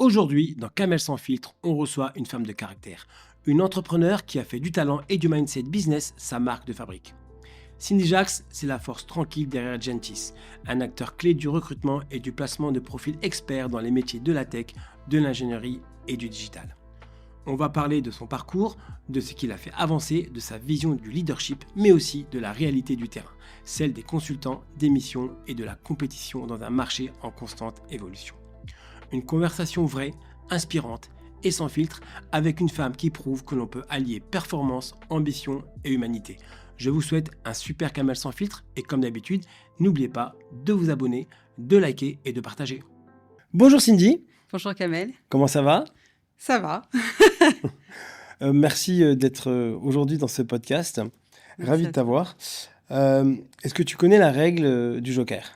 Aujourd'hui, dans Kamel sans filtre, on reçoit une femme de caractère, une entrepreneure qui a fait du talent et du mindset business sa marque de fabrique. Cindy Jax, c'est la force tranquille derrière Gentis, un acteur clé du recrutement et du placement de profils experts dans les métiers de la tech, de l'ingénierie et du digital. On va parler de son parcours, de ce qui l'a fait avancer, de sa vision du leadership, mais aussi de la réalité du terrain, celle des consultants, des missions et de la compétition dans un marché en constante évolution. Une conversation vraie, inspirante et sans filtre avec une femme qui prouve que l'on peut allier performance, ambition et humanité. Je vous souhaite un super Kamel sans filtre et comme d'habitude, n'oubliez pas de vous abonner, de liker et de partager. Bonjour Cindy. Bonjour Kamel. Comment ça va ? Ça va. Merci d'être aujourd'hui dans ce podcast. Ravi de t'avoir. Est-ce que tu connais la règle du joker ?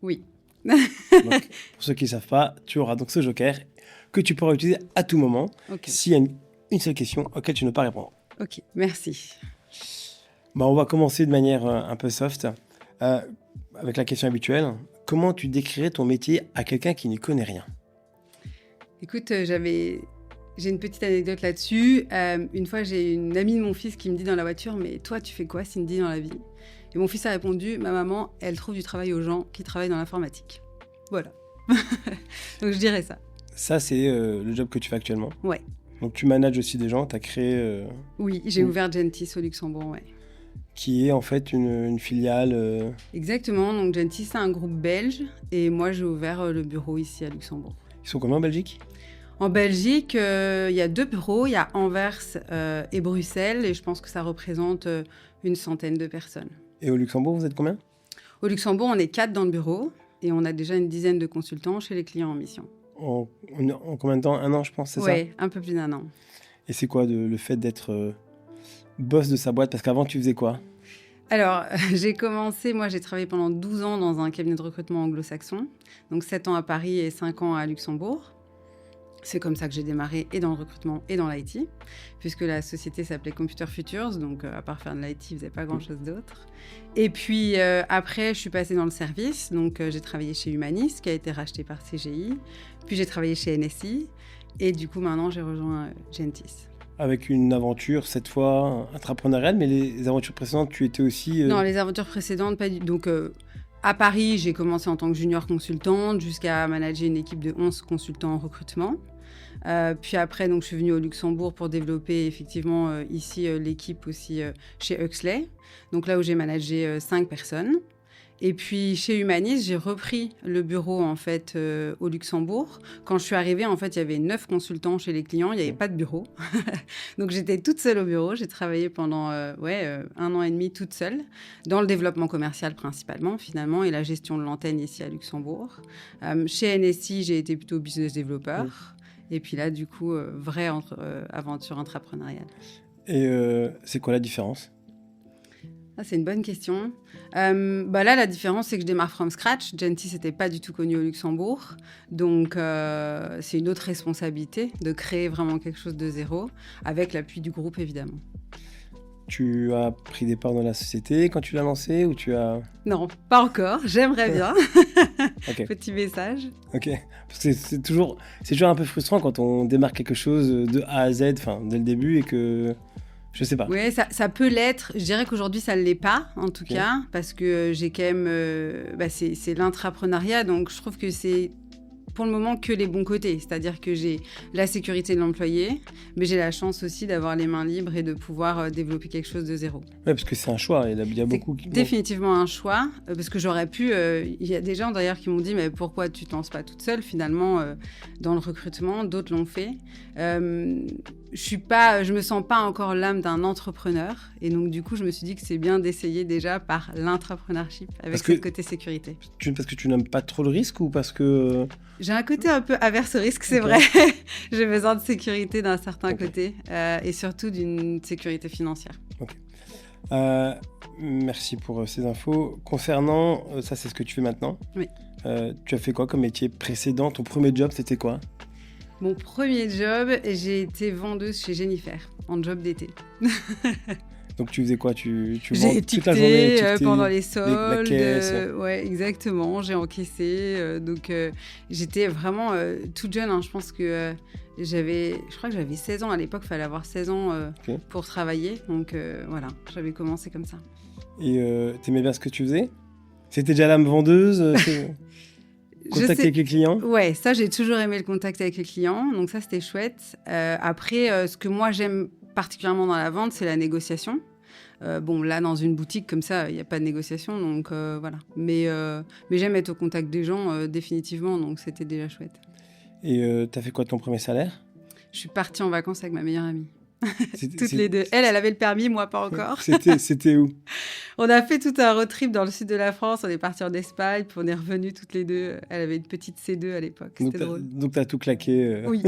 Oui. Donc, pour ceux qui ne savent pas, tu auras donc ce joker que tu pourras utiliser à tout moment s'il y a une seule question auquel tu ne peux pas répondre. Ok, merci. On va commencer de manière un peu soft avec la question habituelle. Comment tu décrirais ton métier à quelqu'un qui n'y connaît rien ? Écoute, j'ai une petite anecdote là-dessus. Une fois, j'ai une amie de mon fils qui me dit dans la voiture « Mais toi, tu fais quoi, Cindy, dans la vie ?» Et mon fils a répondu « Ma maman, elle trouve du travail aux gens qui travaillent dans l'informatique. » Voilà. Donc, je dirais ça. Ça, c'est le job que tu fais actuellement ? Ouais. Donc, tu manages aussi des gens, tu as créé... Oui, j'ai ouvert Gentis au Luxembourg, ouais. Qui est en fait une filiale... Exactement. Donc, Gentis, c'est un groupe belge. Et moi, j'ai ouvert le bureau ici à Luxembourg. Ils sont combien en Belgique ? En Belgique, il y a 2 bureaux. Il y a Anvers et Bruxelles. Et je pense que ça représente une centaine de personnes. Et au Luxembourg, vous êtes combien ? Au Luxembourg, on est 4 dans le bureau. Et on a déjà une dizaine de consultants chez les clients en mission. En combien de temps ? 1 an, je pense, c'est ça ? Oui, un peu plus d'1 an. Et c'est quoi le fait d'être boss de sa boîte ? Parce qu'avant, tu faisais quoi ? Alors, j'ai travaillé pendant 12 ans dans un cabinet de recrutement anglo-saxon. Donc 7 ans à Paris et 5 ans à Luxembourg. C'est comme ça que j'ai démarré et dans le recrutement et dans l'IT, puisque la société s'appelait Computer Futures, donc à part faire de l'IT, ils ne faisaient pas grand-chose d'autre. Et puis après, je suis passée dans le service, donc j'ai travaillé chez Humanis, qui a été racheté par CGI, puis j'ai travaillé chez NSI, et du coup maintenant j'ai rejoint Gentis. Avec une aventure, cette fois, intrapreneuriale, mais les aventures précédentes, tu étais aussi... Non, les aventures précédentes, pas du tout. Donc, à Paris, j'ai commencé en tant que junior consultante jusqu'à manager une équipe de 11 consultants en recrutement. Puis après, donc, je suis venue au Luxembourg pour développer effectivement ici l'équipe aussi chez Huxley. Donc là où j'ai managé 5 personnes. Et puis chez Humanis, j'ai repris le bureau en fait au Luxembourg. Quand je suis arrivée, en fait, il y avait 9 consultants chez les clients, il n'y avait pas de bureau. Donc j'étais toute seule au bureau. J'ai travaillé pendant 1 an et demi toute seule, dans le développement commercial principalement finalement et la gestion de l'antenne ici à Luxembourg. Chez NSI, j'ai été plutôt business developer. Et puis là, du coup, vraie aventure intrapreneuriale. Et c'est quoi la différence ? C'est une bonne question. Là, la différence, c'est que je démarre from scratch. Gentis n'était pas du tout connu au Luxembourg. Donc, c'est une autre responsabilité de créer vraiment quelque chose de zéro, avec l'appui du groupe, évidemment. Tu as pris des parts dans la société quand tu l'as lancée ou tu as... Non, pas encore. J'aimerais bien. Okay. Petit message. Ok. Parce que c'est toujours un peu frustrant quand on démarre quelque chose de A à Z, dès le début, et que... Je sais pas. Oui, ça peut l'être. Je dirais qu'aujourd'hui, ça ne l'est pas, en tout cas, parce que j'ai quand même... c'est l'intrapreneuriat, donc je trouve que c'est pour le moment que les bons côtés. C'est-à-dire que j'ai la sécurité de l'employé, mais j'ai la chance aussi d'avoir les mains libres et de pouvoir développer quelque chose de zéro. Oui, parce que c'est un choix. Il y a beaucoup qui... Définitivement un choix, parce que j'aurais pu... Il y a des gens d'ailleurs qui m'ont dit « Mais pourquoi tu ne te lances pas toute seule ?» Finalement, dans le recrutement, d'autres l'ont fait. Je me sens pas encore l'âme d'un entrepreneur, et donc du coup, je me suis dit que c'est bien d'essayer déjà par l'intrapreneurship, avec ce côté sécurité. Parce que tu n'aimes pas trop le risque ou parce que... J'ai un côté un peu averse au risque, c'est vrai. J'ai besoin de sécurité d'un certain côté, et surtout d'une sécurité financière. Ok. Merci pour ces infos. Concernant, ça c'est ce que tu fais maintenant. Oui. Tu as fait quoi comme métier précédent ? Ton premier job, c'était quoi ? Mon premier job, j'ai été vendeuse chez Jennifer, en job d'été. Donc tu faisais quoi? Tu J'ai vends toute la journée, étiqueté pendant les soldes. la caisse. Ouais, exactement. J'ai encaissé. Donc j'étais vraiment toute jeune. Hein. Je pense que je crois que j'avais 16 ans à l'époque. Il fallait avoir 16 ans pour travailler. Donc voilà, j'avais commencé comme ça. Et t'aimais bien ce que tu faisais? C'était déjà l'âme vendeuse? Contact avec les clients? Ouais, ça, j'ai toujours aimé le contact avec les clients. Donc ça, c'était chouette. Après, ce que moi, j'aime particulièrement dans la vente, c'est la négociation. Bon, là, dans une boutique comme ça, il n'y a pas de négociation, donc voilà. Mais j'aime être au contact des gens, définitivement, donc c'était déjà chouette. Et t'as fait quoi de ton premier salaire? Je suis partie en vacances avec ma meilleure amie. Toutes les deux. Elle avait le permis, moi pas encore. C'était où? On a fait tout un road trip dans le sud de la France. On est partis en Espagne, puis on est revenus toutes les deux. Elle avait une petite C2 à l'époque. C'était drôle. Donc t'as tout claqué. Oui.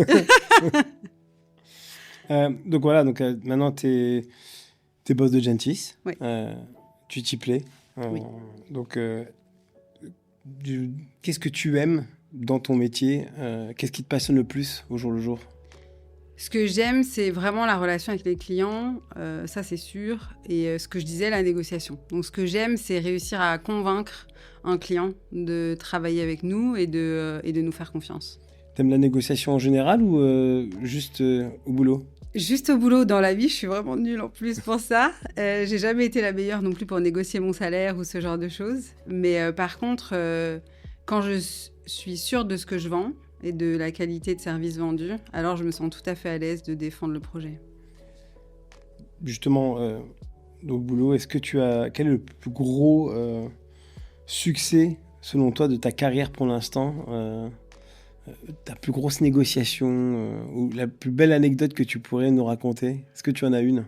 Donc voilà, maintenant t'es boss de Gentis. Oui. Tu t'y plais. Oui. Donc qu'est-ce que tu aimes dans ton métier? Qu'est-ce qui te passionne le plus au jour le jour? Ce que j'aime, c'est vraiment la relation avec les clients, ça c'est sûr. Et ce que je disais, la négociation. Donc ce que j'aime, c'est réussir à convaincre un client de travailler avec nous et de nous faire confiance. T'aimes la négociation en général ou juste au boulot? Juste au boulot, dans la vie, je suis vraiment nulle en plus pour ça. J'ai jamais été la meilleure non plus pour négocier mon salaire ou ce genre de choses. Mais par contre, quand je suis sûre de ce que je vends et de la qualité de service vendu, alors je me sens tout à fait à l'aise de défendre le projet. Justement, au boulot, quel est le plus gros succès, selon toi, de ta carrière pour l'instant? Ta plus grosse négociation ou la plus belle anecdote que tu pourrais nous raconter? Est-ce que tu en as une?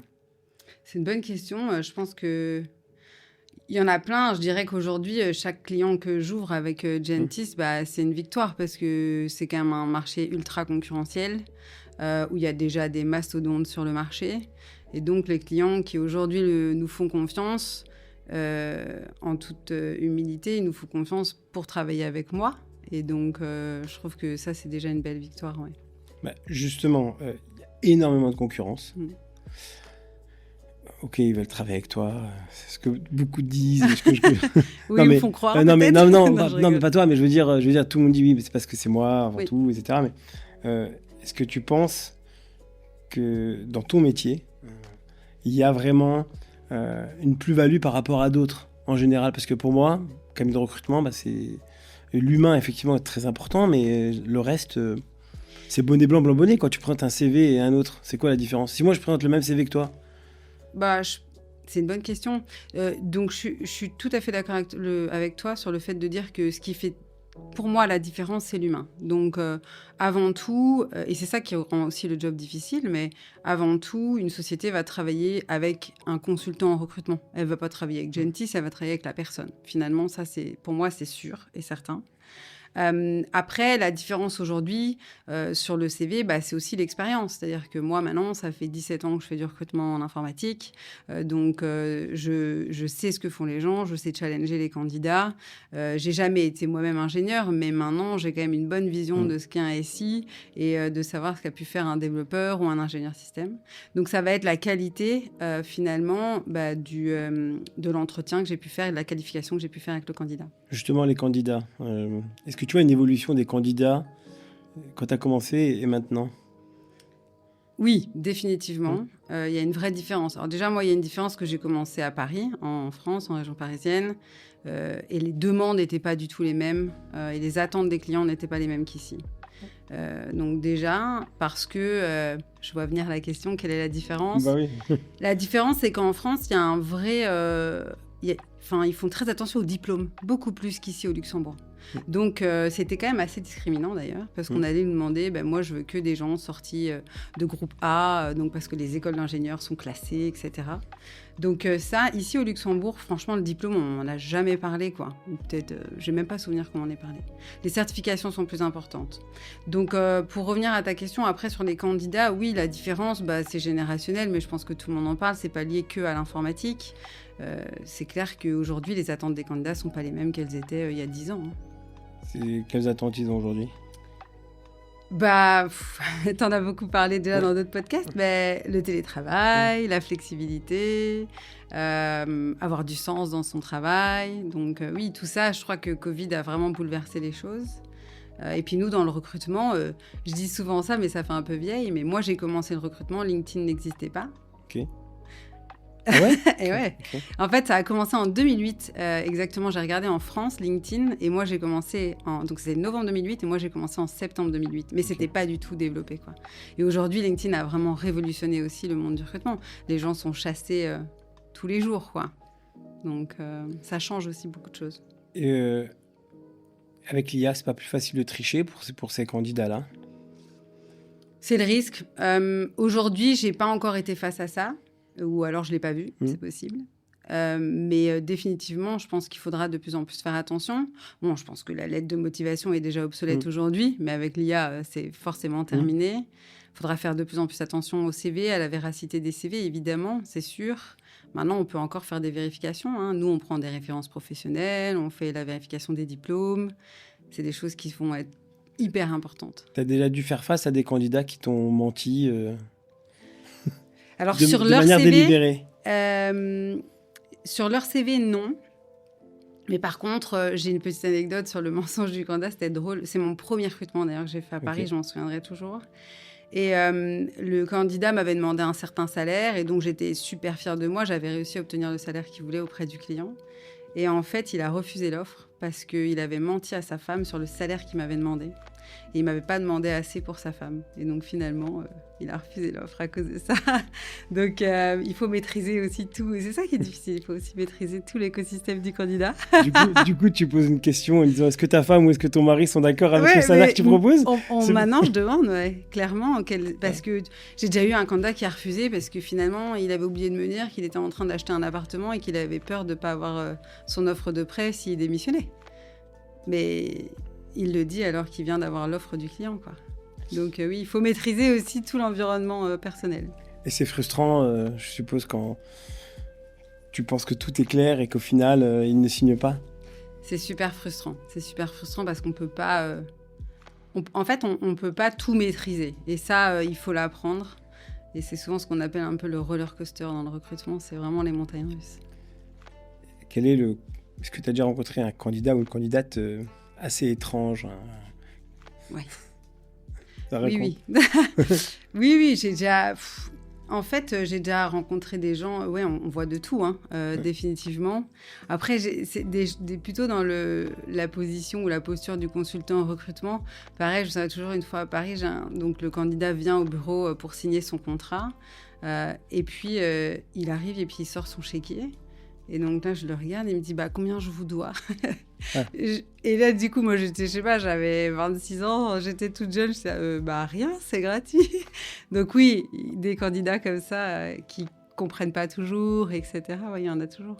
C'est une bonne question. Je pense qu'il y en a plein. Je dirais qu'aujourd'hui, chaque client que j'ouvre avec Gentis, c'est une victoire parce que c'est quand même un marché ultra concurrentiel où il y a déjà des mastodontes sur le marché. Et donc, les clients qui aujourd'hui nous font confiance, en toute humilité, ils nous font confiance pour travailler avec moi. Et donc, je trouve que ça, c'est déjà une belle victoire. Ouais. Justement, il y a énormément de concurrence. Ok, ils veulent travailler avec toi, c'est ce que beaucoup disent. Oui, ils me font croire. Non, mais mais pas toi, mais je veux dire, tout le monde dit oui, mais c'est parce que c'est moi avant tout, etc. Mais est-ce que tu penses que dans ton métier, il y a vraiment une plus-value par rapport à d'autres en général? Parce que pour moi, cabinet de recrutement, c'est l'humain effectivement est très important, mais le reste, c'est bonnet blanc, blanc bonnet. Quand tu présentes un CV et un autre, c'est quoi la différence? Si moi je présente le même CV que toi? C'est une bonne question. Donc je suis tout à fait d'accord avec toi sur le fait de dire que ce qui fait pour moi la différence, c'est l'humain. Donc avant tout, et c'est ça qui rend aussi le job difficile, mais avant tout, une société va travailler avec un consultant en recrutement. Elle ne va pas travailler avec Gentis, elle va travailler avec la personne. Finalement, ça, pour moi, c'est sûr et certain. Après, la différence aujourd'hui sur le CV, c'est aussi l'expérience. C'est-à-dire que moi, maintenant, ça fait 17 ans que je fais du recrutement en informatique. Donc, je sais ce que font les gens, je sais challenger les candidats. J'ai jamais été moi-même ingénieur, mais maintenant, j'ai quand même une bonne vision de ce qu'est un SI et de savoir ce qu'a pu faire un développeur ou un ingénieur système. Donc, ça va être la qualité, finalement, de l'entretien que j'ai pu faire et de la qualification que j'ai pu faire avec le candidat. Justement, les candidats. Est-ce que tu vois une évolution des candidats quand tu as commencé et maintenant? Oui, définitivement. Il y a une vraie différence. Alors déjà, moi, il y a une différence que j'ai commencé à Paris, en France, en région parisienne, et les demandes n'étaient pas du tout les mêmes, et les attentes des clients n'étaient pas les mêmes qu'ici. Donc déjà, parce que, je vois venir la question, quelle est la différence? Oui. La différence, c'est qu'en France, il y a un vrai... ils font très attention aux diplômes, beaucoup plus qu'ici au Luxembourg. Donc, c'était quand même assez discriminant d'ailleurs, parce qu'on allait nous demander, moi je veux que des gens sortis de groupe A, donc parce que les écoles d'ingénieurs sont classées, etc. Donc ça, ici au Luxembourg, franchement, le diplôme, on n'en a jamais parlé, quoi. Ou peut-être, j'ai même pas souvenir qu'on en ait parlé. Les certifications sont plus importantes. Donc, pour revenir à ta question, après, sur les candidats, oui, la différence, c'est générationnel, mais je pense que tout le monde en parle, c'est pas lié que à l'informatique. C'est clair qu'aujourd'hui, les attentes des candidats sont pas les mêmes qu'elles étaient il y a 10 ans. Quelles attentes ils ont aujourd'hui? T'en as beaucoup parlé déjà dans d'autres podcasts, mais le télétravail, la flexibilité, avoir du sens dans son travail. Donc oui, tout ça, je crois que Covid a vraiment bouleversé les choses. Et puis nous, dans le recrutement, je dis souvent ça, mais ça fait un peu vieille, mais moi, j'ai commencé le recrutement, LinkedIn n'existait pas. Ok. Ah ouais. Et ouais. Okay. En fait, ça a commencé en 2008. Exactement, j'ai regardé en France LinkedIn et moi j'ai commencé donc c'est novembre 2008 et moi j'ai commencé en septembre 2008. Mais c'était pas du tout développé quoi. Et aujourd'hui, LinkedIn a vraiment révolutionné aussi le monde du recrutement. Les gens sont chassés tous les jours quoi. Donc ça change aussi beaucoup de choses. Avec l'IA, c'est pas plus facile de tricher pour ces candidats-là? C'est le risque. Aujourd'hui, j'ai pas encore été face à ça. Ou alors je ne l'ai pas vu, c'est possible. Mais définitivement, je pense qu'il faudra de plus en plus faire attention. Bon, je pense que la lettre de motivation est déjà obsolète aujourd'hui, mais avec l'IA, c'est forcément terminé. Il faudra faire de plus en plus attention au CV, à la véracité des CV, évidemment, c'est sûr. Maintenant, on peut encore faire des vérifications. Hein. Nous, on prend des références professionnelles, on fait la vérification des diplômes. C'est des choses qui vont être hyper importantes. Tu as déjà dû faire face à des candidats qui t'ont menti Alors, de manière délibérée. Sur leur CV, non. Mais par contre, j'ai une petite anecdote sur le mensonge du candidat. C'était drôle. C'est mon premier recrutement, d'ailleurs, que j'ai fait à Paris. Je m'en souviendrai toujours. Et le candidat m'avait demandé un certain salaire. Et donc, j'étais super fière de moi. J'avais réussi à obtenir le salaire qu'il voulait auprès du client. Et en fait, il a refusé l'offre parce qu'il avait menti à sa femme sur le salaire qu'il m'avait demandé. Et il ne m'avait pas demandé assez pour sa femme. Et donc, finalement, il a refusé l'offre à cause de ça. Donc, il faut maîtriser aussi tout. Et c'est ça qui est difficile. Il faut aussi maîtriser tout l'écosystème du candidat. Du coup, tu poses une question en disant est-ce que ta femme ou est-ce que ton mari sont d'accord avec le salaire que tu proposes? Maintenant, je demande, clairement. Parce que j'ai déjà eu un candidat qui a refusé parce que finalement, il avait oublié de me dire qu'il était en train d'acheter un appartement et qu'il avait peur de ne pas avoir son offre de prêt s'il démissionnait. Mais il le dit alors qu'il vient d'avoir l'offre du client, quoi. Donc oui, il faut maîtriser aussi tout l'environnement personnel. Et c'est frustrant, je suppose, quand tu penses que tout est clair et qu'au final, il ne signe pas? C'est super frustrant. C'est super frustrant parce qu'on peut pas... En fait, on peut pas tout maîtriser. Et ça, il faut l'apprendre. Et c'est souvent ce qu'on appelle un peu le roller coaster dans le recrutement. C'est vraiment les montagnes russes. Est-ce que tu as déjà rencontré un candidat ou une candidate assez étrange? Ouais. Oui. Oui, j'ai déjà... En fait, j'ai déjà rencontré des gens... Ouais, on voit de tout, hein, définitivement. Après, c'est plutôt dans la position ou la posture du consultant en recrutement. Pareil, je savais toujours une fois à Paris, donc le candidat vient au bureau pour signer son contrat. Et puis, il arrive et puis il sort son chéquier. Et donc là, je le regarde et il me dit combien je vous dois? Et là, du coup, moi, j'avais 26 ans, j'étais toute jeune, je disais, rien, c'est gratuit. Donc oui, des candidats comme ça qui comprennent pas toujours, etc. Ouais, il y en a toujours.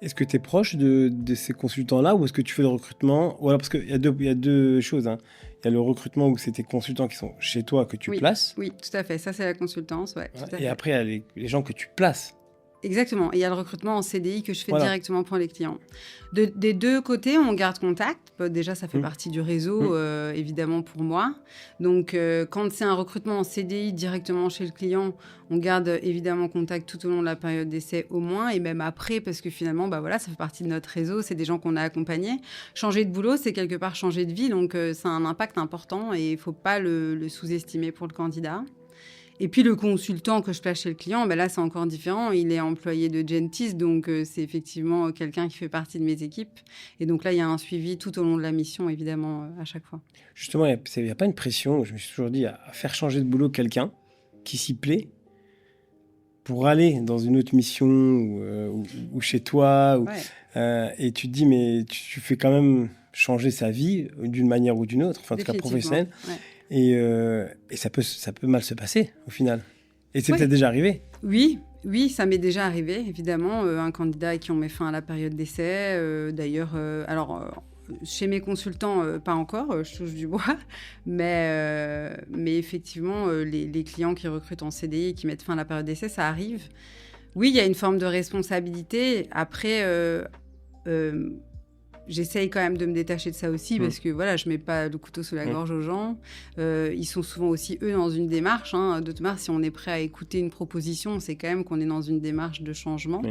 Est-ce que tu es proche de ces consultants-là ou est-ce que tu fais le recrutement? Ou alors, parce qu'il y a deux choses. Hein. Il y a le recrutement où c'est tes consultants qui sont chez toi que tu places. Oui, tout à fait. Ça, c'est la consultance. Ouais, tout à fait. Et après, il y a les gens que tu places. Exactement. Et il y a le recrutement en CDI que je fais directement pour les clients. Des deux côtés, on garde contact. Déjà, ça fait partie du réseau, évidemment, pour moi. Donc, quand c'est un recrutement en CDI directement chez le client, on garde évidemment contact tout au long de la période d'essai au moins, et même après, parce que finalement, ça fait partie de notre réseau, c'est des gens qu'on a accompagnés. Changer de boulot, c'est quelque part changer de vie, donc ça a un impact important et il ne faut pas le sous-estimer pour le candidat. Et puis le consultant que je place chez le client, là c'est encore différent. Il est employé de Gentis, donc c'est effectivement quelqu'un qui fait partie de mes équipes. Et donc là, il y a un suivi tout au long de la mission, évidemment, à chaque fois. Justement, il n'y a pas une pression, je me suis toujours dit, à faire changer de boulot quelqu'un qui s'y plaît pour aller dans une autre mission ou chez toi. Et tu te dis, mais tu fais quand même changer sa vie d'une manière ou d'une autre, enfin en tout cas professionnelle. Ouais. Et ça peut mal se passer au final. Et c'est peut-être déjà arrivé? Oui, ça m'est déjà arrivé, évidemment. Un candidat à qui on met fin à la période d'essai. D'ailleurs, chez mes consultants, pas encore, je touche du bois. Mais effectivement, les clients qui recrutent en CDI et qui mettent fin à la période d'essai, ça arrive. Oui, il y a une forme de responsabilité. Après... j'essaye quand même de me détacher de ça aussi parce que voilà, je mets pas le couteau sous la gorge aux gens. Ils sont souvent aussi, eux, dans une démarche. De toute manière, si on est prêt à écouter une proposition, c'est quand même qu'on est dans une démarche de changement.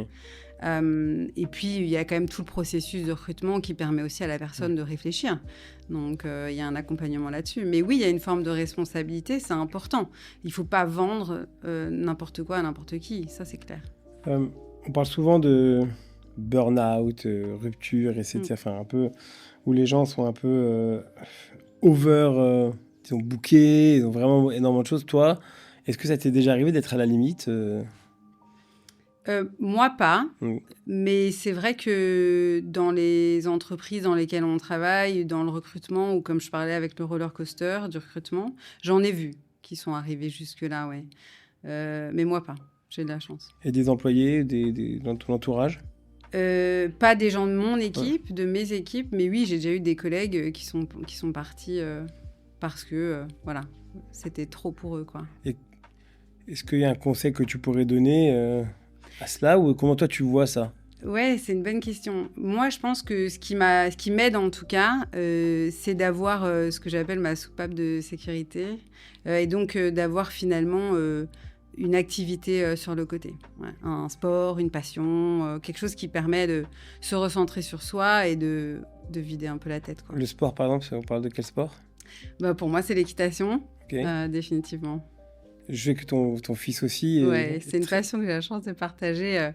Et puis, il y a quand même tout le processus de recrutement qui permet aussi à la personne de réfléchir. Donc, il y a un accompagnement là-dessus. Mais oui, il y a une forme de responsabilité, c'est important. Il ne faut pas vendre n'importe quoi à n'importe qui, ça c'est clair. On parle souvent de burn-out, rupture, etc. Enfin, un peu où les gens sont un peu over, ils ont booké, ils ont vraiment énormément de choses. Toi, est-ce que ça t'est déjà arrivé d'être à la limite Moi, pas. Mais c'est vrai que dans les entreprises dans lesquelles on travaille, dans le recrutement, ou comme je parlais avec le roller coaster du recrutement, j'en ai vu qui sont arrivés jusque-là, ouais. Mais moi, pas. J'ai de la chance. Et des employés dans ton entourage Pas des gens de mon équipe, de mes équipes, mais oui, j'ai déjà eu des collègues qui sont partis parce que, voilà, c'était trop pour eux, quoi. Et est-ce qu'il y a un conseil que tu pourrais donner à cela, ou comment toi tu vois ça? Ouais, c'est une bonne question. Moi, je pense que ce qui m'aide en tout cas, c'est d'avoir ce que j'appelle ma soupape de sécurité, et donc d'avoir finalement une activité sur le côté. Ouais, un sport, une passion, quelque chose qui permet de se recentrer sur soi et de vider un peu la tête, quoi. Le sport, par exemple, on parle de quel sport? Pour moi, c'est l'équitation, Okay. définitivement. Je sais que ton fils aussi... Ouais, c'est une passion que j'ai la chance de partager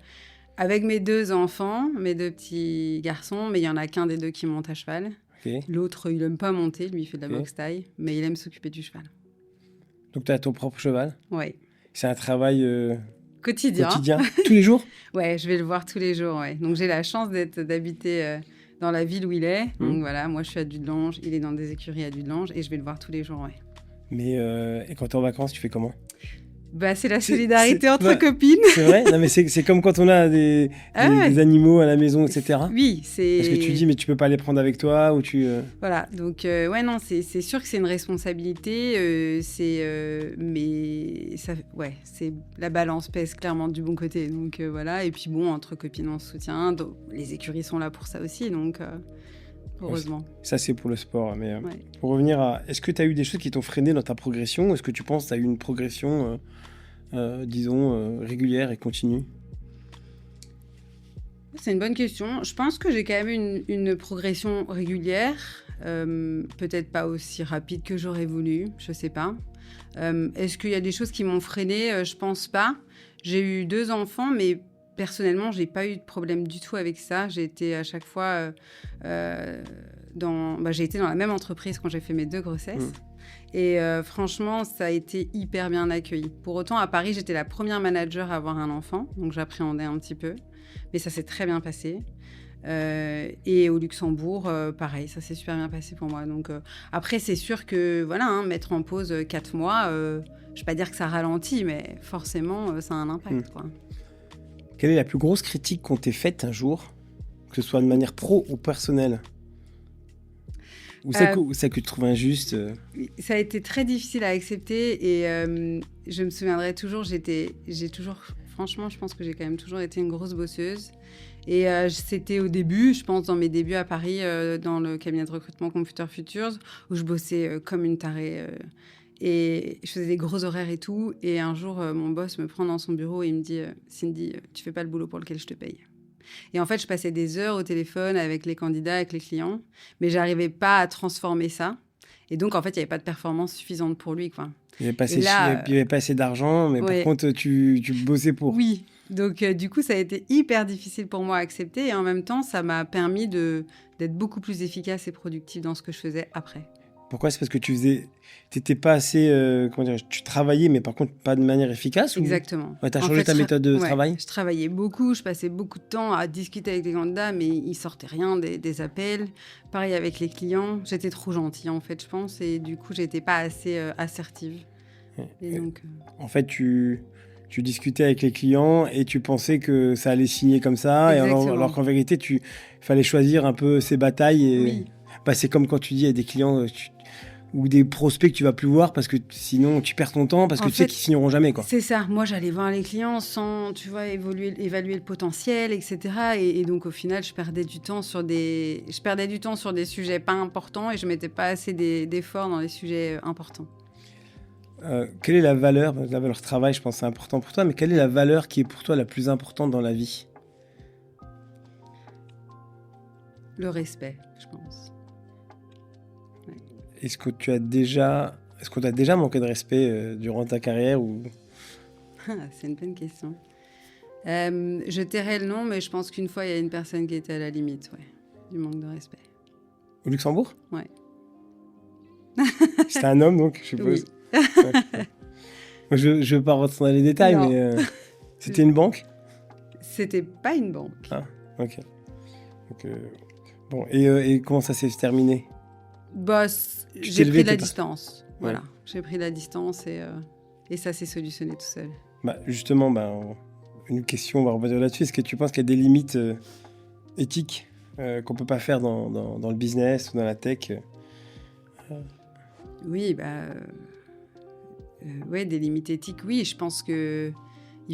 avec mes 2 enfants, mes 2 petits garçons, mais il y en a qu'un des 2 qui monte à cheval. Okay. L'autre, il aime pas monter, lui, il fait de la boxe taille, mais il aime s'occuper du cheval. Donc, tu as ton propre cheval? Ouais. C'est un travail quotidien. Tous les jours? Ouais, je vais le voir tous les jours, ouais. Donc, j'ai la chance d'habiter dans la ville où il est. Donc, voilà, moi, je suis à Dudelange, il est dans des écuries à Dudelange, et je vais le voir tous les jours, ouais. Mais et quand tu es en vacances, tu fais comment? C'est la solidarité entre copines. C'est vrai? Non, mais c'est comme quand on a des animaux à la maison, etc. Oui, c'est... Parce que tu dis, mais tu peux pas les prendre avec toi ou tu... Voilà, donc ouais, non, c'est sûr que c'est une responsabilité, mais ça, ouais, la balance pèse clairement du bon côté. Donc voilà, et puis bon, entre copines, on se soutient. Donc, les écuries sont là pour ça aussi, donc heureusement. Ça, c'est pour le sport. Mais pour revenir à... Est-ce que tu as eu des choses qui t'ont freiné dans ta progression? Est-ce que tu penses que tu as eu une progression, disons, régulière et continue? C'est une bonne question. Je pense que j'ai quand même une progression régulière, peut-être pas aussi rapide que j'aurais voulu, je sais pas. Est-ce qu'il y a des choses qui m'ont freinée? Je pense pas. J'ai eu 2 enfants, mais personnellement, j'ai pas eu de problème du tout avec ça. J'ai été à chaque fois j'ai été dans la même entreprise quand j'ai fait mes 2 grossesses. Et franchement, ça a été hyper bien accueilli. Pour autant, à Paris, j'étais la première manager à avoir un enfant, donc j'appréhendais un petit peu. Mais ça s'est très bien passé. Et au Luxembourg, pareil, ça s'est super bien passé pour moi. Donc, après, c'est sûr que voilà, mettre en pause 4 mois, je ne vais pas dire que ça ralentit, mais forcément, ça a un impact, quoi. Quelle est la plus grosse critique qu'on t'ait faite un jour, que ce soit de manière pro ou personnelle? Ou celle que tu trouves injuste? Ça a été très difficile à accepter et je me souviendrai toujours, franchement, je pense que j'ai quand même toujours été une grosse bosseuse. Et c'était au début, je pense, dans mes débuts à Paris, dans le cabinet de recrutement Computer Futures, où je bossais comme une tarée. Et je faisais des gros horaires et tout. Et un jour, mon boss me prend dans son bureau et il me dit « Cindy, tu fais pas le boulot pour lequel je te paye ». Et en fait, je passais des heures au téléphone avec les candidats, avec les clients, mais j'arrivais pas à transformer ça. Et donc, en fait, il n'y avait pas de performance suffisante pour lui, quoi. Il n'y avait pas assez d'argent, mais par contre, tu bossais pour. Oui. Donc, du coup, ça a été hyper difficile pour moi à accepter. Et en même temps, ça m'a permis d'être beaucoup plus efficace et productive dans ce que je faisais après. Pourquoi? C'est parce que t'étais pas assez, tu travaillais, mais par contre pas de manière efficace? Exactement. Ouais, t'as changé ta méthode de travail? Je travaillais beaucoup, je passais beaucoup de temps à discuter avec les candidats, mais ils sortaient rien des appels. Pareil avec les clients, j'étais trop gentille en fait, je pense, et du coup j'étais pas assez assertive. Et donc, en fait, tu discutais avec les clients et tu pensais que ça allait signer comme ça, et alors qu'en vérité, il fallait choisir un peu ses batailles. Et... Oui. C'est comme quand tu dis à des clients, ou des prospects que tu vas plus voir parce que sinon tu perds ton temps parce que tu sais qu'ils signeront jamais, quoi. C'est ça. Moi, j'allais voir les clients sans, tu vois, évaluer le potentiel, etc. Et donc, au final, je perdais du temps sur des sujets pas importants et je mettais pas assez d'efforts dans les sujets importants. Quelle est la valeur travail, je pense que c'est important pour toi, mais quelle est la valeur qui est pour toi la plus importante dans la vie? Le respect, je pense. Ouais. Est-ce qu'on t'a déjà manqué de respect durant ta carrière ou... C'est une bonne question. Je tairais le nom, mais je pense qu'une fois, il y a une personne qui était à la limite, du manque de respect. Au Luxembourg? Ouais. C'était un homme, donc, je suppose. Oui. Je ne veux pas rentrer dans les détails, Non. mais c'était une banque? C'était pas une banque. Ah, ok. Donc, bon, et comment ça s'est terminé? J'ai pris de la distance. Voilà, j'ai pris de la distance et ça s'est solutionné tout seul. Justement, une question, on va rebondir là-dessus. Est-ce que tu penses qu'il y a des limites éthiques qu'on ne peut pas faire dans le business ou dans la tech? Oui, des limites éthiques, oui. Je pense qu'il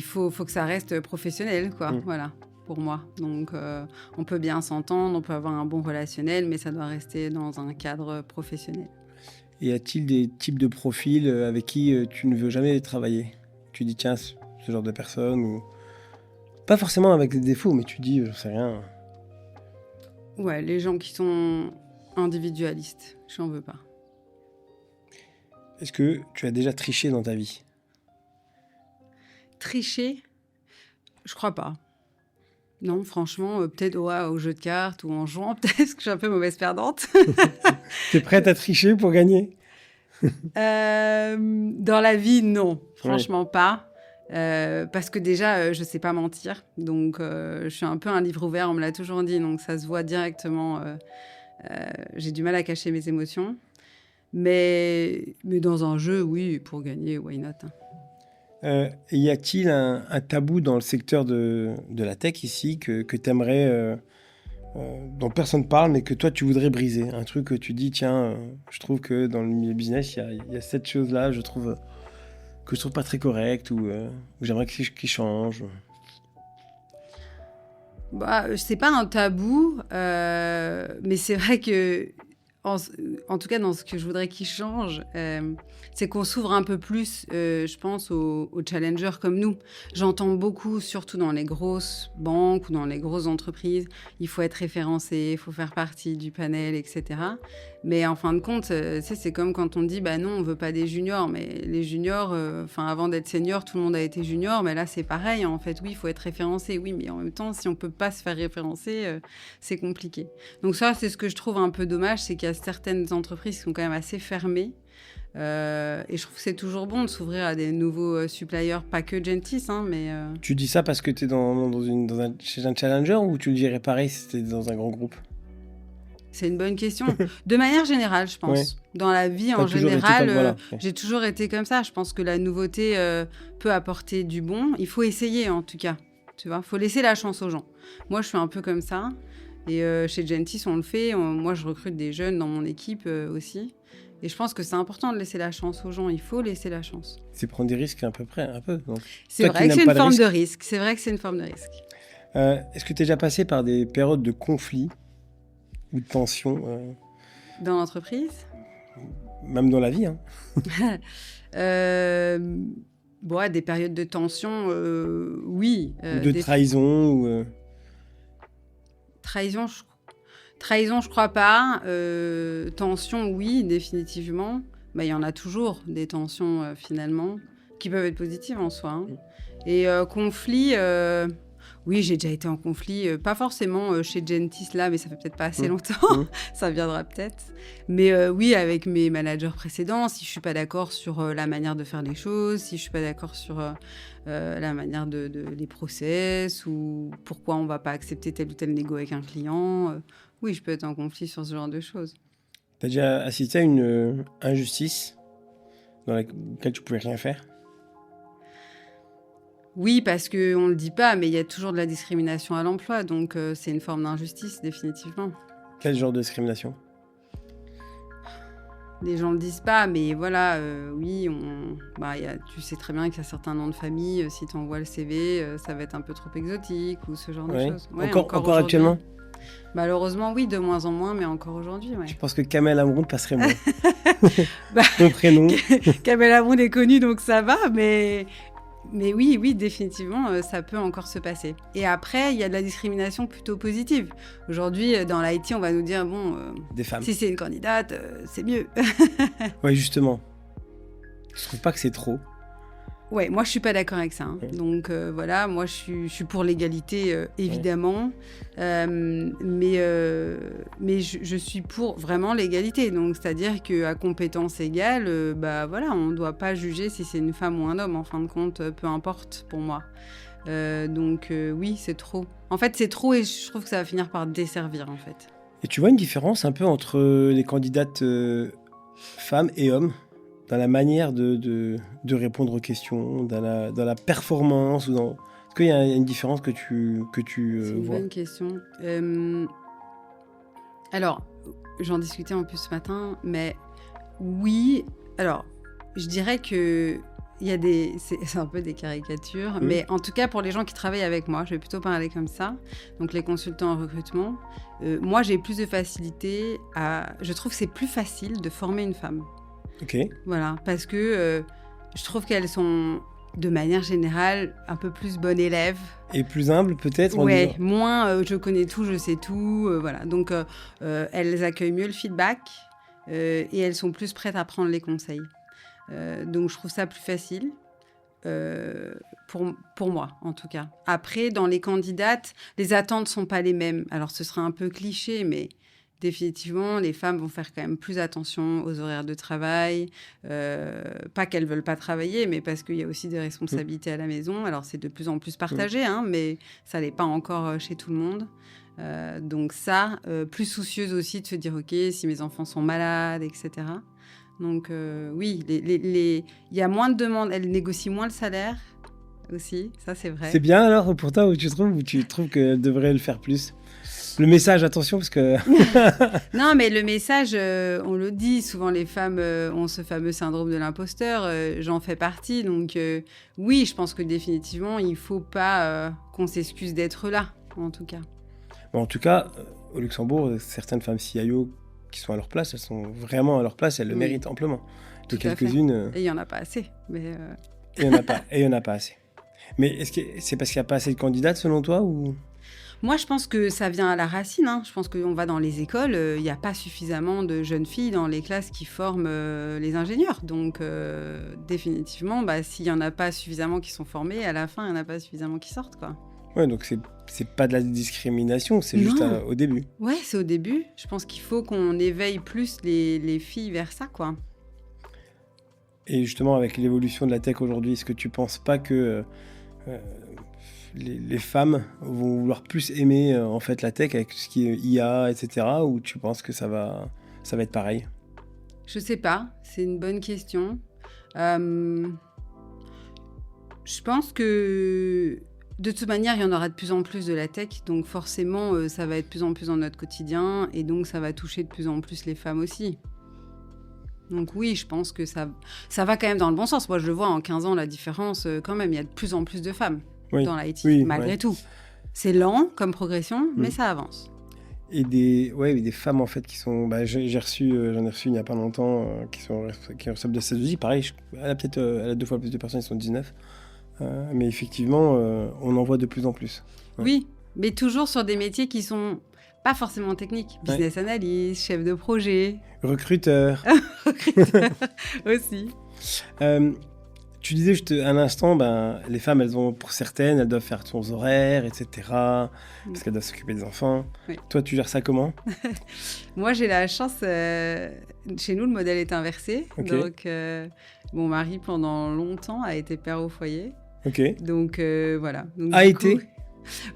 faut que ça reste professionnel, quoi. Voilà, pour moi. Donc, on peut bien s'entendre, on peut avoir un bon relationnel, mais ça doit rester dans un cadre professionnel. Et y a-t-il des types de profils avec qui tu ne veux jamais travailler? Tu dis, tiens, ce genre de personne, ou... Pas forcément avec des défauts, mais tu dis, je sais rien. Ouais, les gens qui sont individualistes, j'en veux pas. Est-ce que tu as déjà triché dans ta vie? Tricher? Je crois pas. Non, franchement, peut-être au jeu de cartes ou en jouant, peut-être, parce que je suis un peu mauvaise perdante. T'es prête à tricher pour gagner? Dans la vie, non. Franchement, pas. Parce que déjà, je sais pas mentir. Donc, je suis un peu un livre ouvert, on me l'a toujours dit. Donc, ça se voit directement. J'ai du mal à cacher mes émotions. Mais dans un jeu, oui, pour gagner, why not, y a-t-il un tabou dans le secteur de la tech ici que tu aimerais, dont personne parle, mais que toi tu voudrais briser? Un truc que tu dis, tiens, je trouve que dans le milieu business, il y a cette chose-là, que je trouve pas très correcte, ou j'aimerais qu'il change. C'est pas un tabou, mais c'est vrai que en tout cas, dans ce que je voudrais qu'il change, c'est qu'on s'ouvre un peu plus, je pense, aux challengers comme nous. J'entends beaucoup, surtout dans les grosses banques ou dans les grosses entreprises, il faut être référencé, il faut faire partie du panel, etc. Mais en fin de compte, c'est comme quand on dit, non, on veut pas des juniors. Mais les juniors, avant d'être senior, tout le monde a été junior. Mais là, c'est pareil. En fait, oui, il faut être référencé. Oui, mais en même temps, si on peut pas se faire référencer, c'est compliqué. Donc ça, c'est ce que je trouve un peu dommage, c'est qu'il y a certaines entreprises qui sont quand même assez fermées. Et je trouve que c'est toujours bon de s'ouvrir à des nouveaux suppliers, pas que Gentis, mais... Tu dis ça parce que tu es chez un challenger, ou tu le dirais pareil si tu étais dans un grand groupe? C'est une bonne question. De manière générale, je pense. Ouais. Dans la vie, en général, j'ai toujours été comme ça. Je pense que la nouveauté peut apporter du bon. Il faut essayer, en tout cas. Tu vois, il faut laisser la chance aux gens. Moi, je suis un peu comme ça. Et chez Gentis, on le fait. Moi, je recrute des jeunes dans mon équipe aussi. Et je pense que c'est important de laisser la chance aux gens. Il faut laisser la chance. C'est prendre des risques à peu près, un peu. Donc, c'est vrai que c'est une forme de risque. C'est vrai que c'est une forme de risque. Est-ce que tu es déjà passé par des périodes de conflit ou de tension dans l'entreprise? Même dans la vie, hein. Des périodes de tension, oui. Ou de trahison ou Trahison, je crois pas. Tension, oui, définitivement. Il y en a toujours des tensions, finalement, qui peuvent être positives en soi. Hein. Et conflit... Oui, j'ai déjà été en conflit, pas forcément chez Gentis là, mais ça fait peut-être pas assez longtemps, ça viendra peut-être. Mais oui, avec mes managers précédents, si je suis pas d'accord sur la manière de faire les choses, si je suis pas d'accord sur la manière les process, ou pourquoi on va pas accepter tel ou tel négo avec un client, oui, je peux être en conflit sur ce genre de choses. Tu as déjà assisté à une injustice dans laquelle tu pouvais rien faire? Oui, parce qu'on ne le dit pas, mais il y a toujours de la discrimination à l'emploi, donc c'est une forme d'injustice, définitivement. Quel genre de discrimination? Les gens le disent pas, mais voilà, oui, tu sais très bien qu'il y a certains noms de famille, si tu envoies le CV, ça va être un peu trop exotique ou ce genre de choses. Ouais, encore actuellement? Malheureusement, oui, de moins en moins, mais encore aujourd'hui, ouais. Je pense que Kamel Amroun passerait moins. Bah, Mon prénom. Kamel Amroun est connu, donc ça va, mais oui, définitivement, ça peut encore se passer. Et après, il y a de la discrimination plutôt positive. Aujourd'hui, dans l'IT, on va nous dire, des femmes. Si c'est une candidate, c'est mieux. Oui, justement. Je trouve pas que c'est trop. Ouais, moi je suis pas d'accord avec ça. Ouais. Donc voilà, moi je suis pour l'égalité évidemment, mais je suis pour vraiment l'égalité. Donc c'est-à-dire qu'à compétences égales, voilà, on ne doit pas juger si c'est une femme ou un homme. En fin de compte, peu importe pour moi. Donc oui, c'est trop. En fait, c'est trop et je trouve que ça va finir par desservir en fait. Et tu vois une différence un peu entre les candidates femmes et hommes dans la manière de répondre aux questions, dans la performance, est-ce qu'il y a une différence que tu vois? C'est une bonne question. Alors, j'en discutais en plus ce matin, mais oui. Alors, je dirais que c'est un peu des caricatures, mais en tout cas pour les gens qui travaillent avec moi, je vais plutôt parler comme ça. Donc les consultants en recrutement, moi j'ai plus de facilité je trouve que c'est plus facile de former une femme. Ok. Voilà, parce que je trouve qu'elles sont, de manière générale, un peu plus bonnes élèves. Et plus humbles peut-être. Ouais, moins je connais tout, je sais tout. Voilà, donc elles accueillent mieux le feedback et elles sont plus prêtes à prendre les conseils. Donc je trouve ça plus facile. Pour moi, en tout cas. Après, dans les candidates, les attentes ne sont pas les mêmes. Alors, ce sera un peu cliché, mais définitivement, les femmes vont faire quand même plus attention aux horaires de travail. Pas qu'elles ne veulent pas travailler, mais parce qu'il y a aussi des responsabilités à la maison. Alors, c'est de plus en plus partagé, mais ça ne l'est pas encore chez tout le monde. Donc ça, plus soucieuse aussi de se dire, OK, si mes enfants sont malades, etc. Donc oui, il y a moins de demandes. Elles négocient moins le salaire aussi, ça c'est vrai. C'est bien alors pour toi, ou tu trouves qu'elles devraient le faire plus? Le message, attention, parce que... Non, mais le message, on le dit, souvent les femmes ont ce fameux syndrome de l'imposteur, j'en fais partie, donc oui, je pense que définitivement, il ne faut pas qu'on s'excuse d'être là, en tout cas. Bon, en tout cas, au Luxembourg, certaines femmes CIO qui sont à leur place, elles sont vraiment à leur place, elles le méritent amplement. De quelques-unes... Et il n'y en a pas assez. Mais Et il n'y en a pas assez. Mais est-ce que c'est parce qu'il n'y a pas assez de candidates selon toi ou... Moi, je pense que ça vient à la racine. Je pense qu'on va dans les écoles, il n'y a pas suffisamment de jeunes filles dans les classes qui forment les ingénieurs. Donc, définitivement, s'il n'y en a pas suffisamment qui sont formés, à la fin, il n'y en a pas suffisamment qui sortent, quoi. Ouais, donc c'est pas de la discrimination, c'est juste au début. Ouais, c'est au début. Je pense qu'il faut qu'on éveille plus les filles vers ça, quoi. Et justement, avec l'évolution de la tech aujourd'hui, est-ce que tu penses pas que les femmes vont vouloir plus aimer en fait la tech avec ce qui est IA, etc. Ou tu penses que ça va être pareil? Je sais pas, c'est une bonne question. Je pense que de toute manière, il y en aura de plus en plus de la tech, donc forcément, ça va être de plus en plus dans notre quotidien, et donc ça va toucher de plus en plus les femmes aussi. Donc oui, je pense que ça va quand même dans le bon sens. Moi, je le vois en 15 ans, la différence, quand même, il y a de plus en plus de femmes dans l'IT, malgré tout. C'est lent comme progression, mais ça avance. Et des femmes, en fait, qui sont... j'en ai reçu une il n'y a pas longtemps, qui sont responsables de C2I. Pareil, elle a 2 fois plus de personnes, ils sont 19. Mais effectivement, on en voit de plus en plus. Ouais. Oui, mais toujours sur des métiers qui sont pas forcément techniques. Business analyst, chef de projet. Recruteur. Recruteur aussi. Tu disais juste un instant, les femmes, pour certaines, elles doivent faire leurs horaires, etc. Parce qu'elles doivent s'occuper des enfants. Oui. Toi, tu gères ça comment? Moi, j'ai la chance... chez nous, le modèle est inversé. Okay. Donc, mon mari, pendant longtemps, a été père au foyer. Ok. Donc, voilà. Donc, été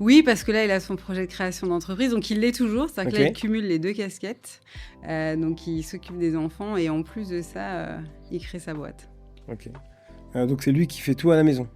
Oui, parce que là, il a son projet de création d'entreprise. Donc, il l'est toujours. C'est-à-dire que là, il cumule les 2 casquettes. Donc, il s'occupe des enfants. Et en plus de ça, il crée sa boîte. Ok. Donc, c'est lui qui fait tout à la maison?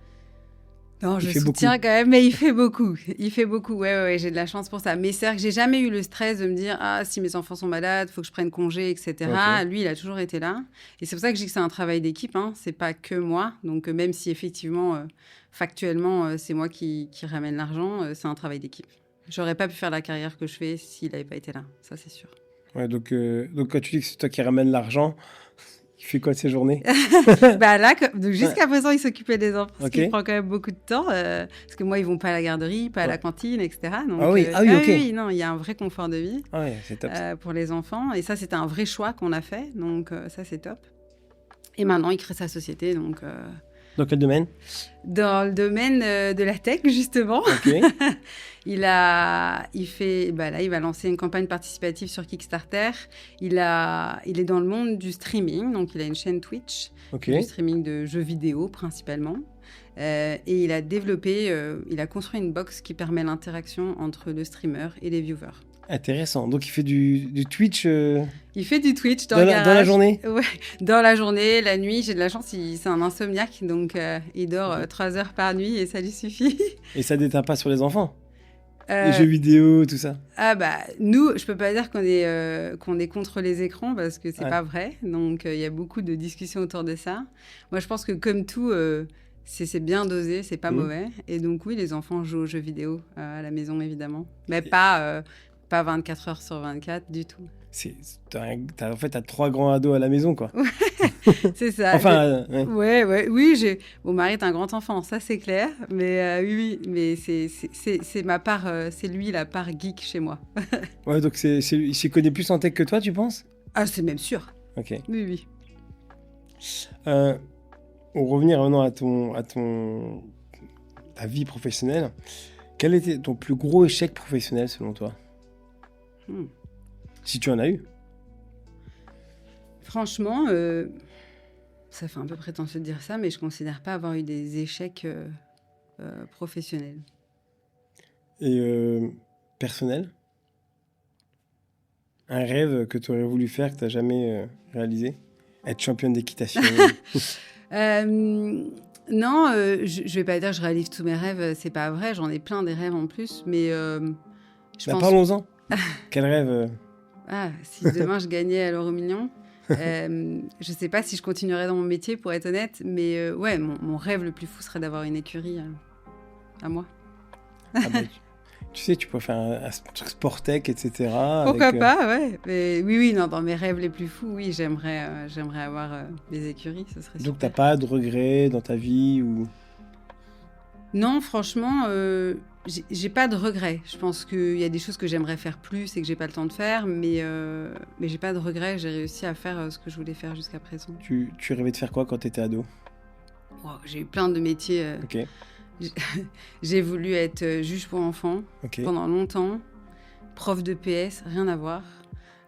Non, je fait soutiens beaucoup. quand même, mais il fait beaucoup. Il fait beaucoup, ouais, j'ai de la chance pour ça. Mais c'est vrai que j'ai jamais eu le stress de me dire, ah, si mes enfants sont malades, faut que je prenne congé, etc. Ok. Lui, il a toujours été là. Et c'est pour ça que je dis que c'est un travail d'équipe, hein. C'est pas que moi. Donc, même si effectivement, factuellement, c'est moi qui ramène l'argent, c'est un travail d'équipe. J'aurais pas pu faire la carrière que je fais s'il avait pas été là. Ça, c'est sûr. Ouais, donc quand tu dis que c'est toi qui ramènes l'argent, il fait quoi de ses journées? Bah là, donc jusqu'à présent, il s'occupait des enfants, ce Ok. qui prend quand même beaucoup de temps, parce que moi, ils vont pas à la garderie, pas à la Ouais. cantine, etc. Donc, Ah oui, ah oui, ok. oui, non, il y a un vrai confort de vie Ah ouais, c'est top. pour les enfants, et ça, c'était un vrai choix qu'on a fait, donc ça, c'est top. Et maintenant, il crée sa société, donc Dans quel domaine? dans le domaine de la tech, justement. Ok. Il fait, bah là, il va lancer une campagne participative sur Kickstarter. Il est dans le monde du streaming, donc il a une chaîne Twitch, Ok. du streaming de jeux vidéo principalement. Et il a construit une box qui permet l'interaction entre le streamer et les viewers. Intéressant. Donc il fait du Twitch Il fait du Twitch dans dans le la garage. journée? Ouais, dans la journée, la nuit. J'ai de la chance, c'est un insomniaque, donc il dort 3 heures par nuit et ça lui suffit. Et ça déteint pas sur les enfants? Euh, Les jeux vidéo, tout ça? Ah bah nous, je peux pas dire qu'on est contre les écrans parce que c'est Ouais. pas vrai. Donc il y a beaucoup de discussions autour de ça. Moi, je pense que comme tout, c'est bien dosé, c'est pas mauvais. Et donc oui, les enfants jouent aux jeux vidéo à la maison évidemment, mais pas 24 heures sur 24 du tout. En fait, t'as 3 grands ados à la maison, quoi. C'est ça. Enfin, ouais. Oui, mon mari est un grand enfant, ça c'est clair. Mais oui, mais c'est ma part, c'est lui la part geek chez moi. Ouais, donc il s'y connaît plus en tech que toi, tu penses? Ah, c'est même sûr. Ok. Oui, oui. Pour revenir maintenant à ta vie professionnelle, quel était ton plus gros échec professionnel selon toi? Si tu en as eu. Franchement, ça fait un peu prétentieux de dire ça, mais je considère pas avoir eu des échecs professionnels. Et personnel? Un rêve que tu aurais voulu faire, que tu n'as jamais réalisé? Être championne d'équitation? Non, je vais pas dire que je réalise tous mes rêves, c'est pas vrai, j'en ai plein des rêves en plus, mais je pense... Parlons-en. Quel rêve Ah, si demain je gagnais à l'euro-million, je sais pas si je continuerais dans mon métier, pour être honnête, mais ouais, mon rêve le plus fou serait d'avoir une écurie à moi. Tu sais, tu pourrais faire un truc Sportec, etc. Pourquoi pas, ouais. Mais oui, non, dans mes rêves les plus fous, oui, j'aimerais avoir des écuries, ce serait super. Donc, t'as pas de regrets dans ta vie ou... Non, franchement, j'ai pas de regrets. Je pense qu'il y a des choses que j'aimerais faire plus et que j'ai pas le temps de faire, mais j'ai pas de regrets. J'ai réussi à faire ce que je voulais faire jusqu'à présent. Tu rêvais de faire quoi quand t'étais ado? Wow, j'ai eu plein de métiers. Ok. J'ai voulu être juge pour enfants pendant longtemps, prof de PS, rien à voir.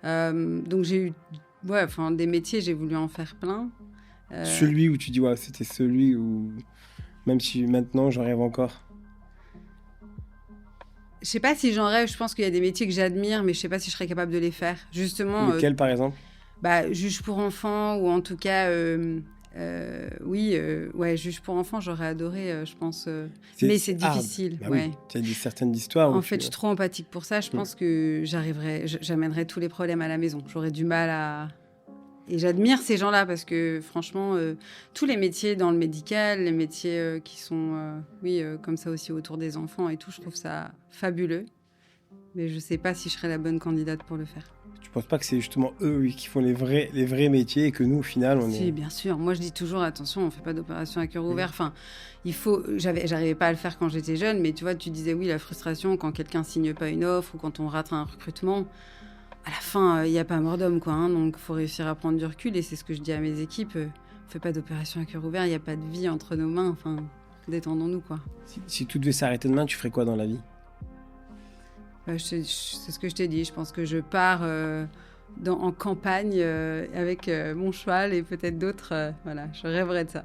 Donc j'ai eu des métiers, j'ai voulu en faire plein. Celui où tu dis, ouais, c'était celui où, même si maintenant j'en rêve encore. Je sais pas si j'en rêve, je pense qu'il y a des métiers que j'admire, mais je sais pas si je serais capable de les faire. Justement. Lesquels, par exemple? Juge pour enfants, ou en tout cas, juge pour enfants, j'aurais adoré, je pense. Mais c'est difficile. Oui, tu as certaines histoires. En fait, je suis trop empathique pour ça. Je pense que j'amènerais tous les problèmes à la maison. J'aurais du mal à... Et j'admire ces gens-là parce que, franchement, tous les métiers dans le médical, les métiers qui sont, comme ça aussi autour des enfants et tout, je trouve ça fabuleux. Mais je sais pas si je serais la bonne candidate pour le faire. Tu penses pas que c'est justement eux qui font les vrais métiers et que nous, au final, on est... Si, bien sûr. Moi, je dis toujours, attention, on fait pas d'opération à cœur ouvert. Enfin, j'arrivais pas à le faire quand j'étais jeune, mais tu vois, tu disais oui, la frustration quand quelqu'un signe pas une offre ou quand on rate un recrutement. À la fin, il n'y a pas mort d'homme, quoi. Donc, il faut réussir à prendre du recul. Et c'est ce que je dis à mes équipes. On ne fait pas d'opération à cœur ouvert. Il n'y a pas de vie entre nos mains. Enfin, détendons-nous, quoi. Si tout devait s'arrêter demain, tu ferais quoi dans la vie? C'est ce que je t'ai dit. Je pense que je pars en campagne avec mon cheval et peut-être d'autres. Voilà, je rêverais de ça.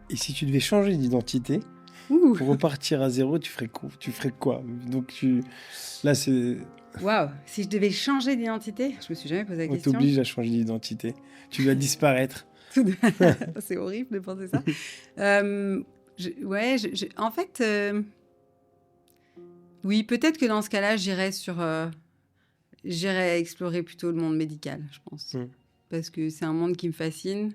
Et si tu devais changer d'identité, pour repartir à zéro, tu ferais quoi? Donc, là, c'est... Waouh, si je devais changer d'identité, je me suis jamais posé la question. On t'oblige à changer d'identité. Tu dois disparaître. C'est horrible de penser ça. En fait, oui, peut-être que dans ce cas-là, j'irais explorer plutôt le monde médical, je pense. Parce que c'est un monde qui me fascine.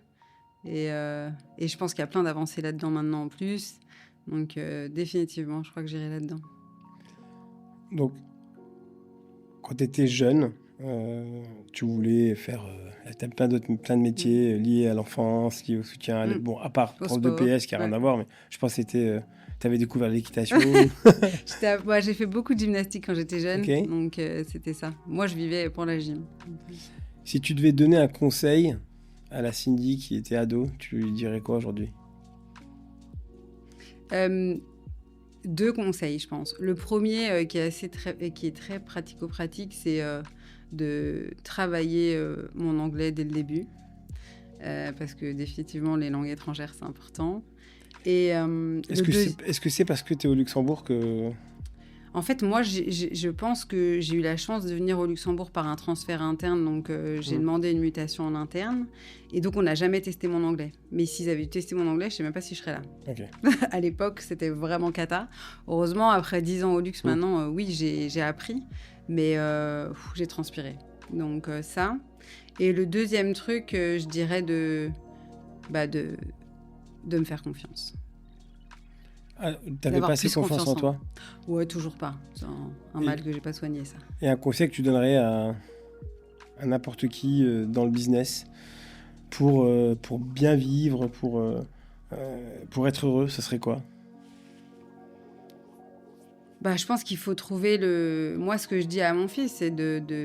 Et je pense qu'il y a plein d'avancées là-dedans maintenant en plus. Donc, définitivement, je crois que j'irai là-dedans. Donc, quand tu étais jeune, tu voulais faire plein de métiers liés à l'enfance, liés au soutien. Bon, à part prof de PS qui n'a rien à voir, mais je pense que tu avais découvert l'équitation. J'ai fait beaucoup de gymnastique quand j'étais jeune, donc c'était ça. Moi, je vivais pour la gym. Si tu devais donner un conseil à la Cindy qui était ado, tu lui dirais quoi aujourd'hui ? 2 conseils, je pense. Le premier, qui est très pratico-pratique, c'est de travailler mon anglais dès le début. Parce que définitivement, les langues étrangères, c'est important. Et, est-ce que c'est parce que tu es au Luxembourg que... En fait, moi, je pense que j'ai eu la chance de venir au Luxembourg par un transfert interne. Donc, j'ai demandé une mutation en interne. Et donc, on n'a jamais testé mon anglais. Mais s'ils avaient testé mon anglais, je ne sais même pas si je serais là. À l'époque, c'était vraiment cata. Heureusement, après 10 ans au Luxe, maintenant, oui, j'ai appris. Mais j'ai transpiré. Donc, ça. Et le deuxième truc, je dirais de me faire confiance. Ah, t'avais pas assez confiance en toi ? Ouais, toujours pas. C'est un mal que j'ai pas soigné, ça. Et un conseil que tu donnerais à n'importe qui dans le business pour bien vivre, pour être heureux, ce serait quoi ? Je pense qu'il faut trouver Moi, ce que je dis à mon fils, c'est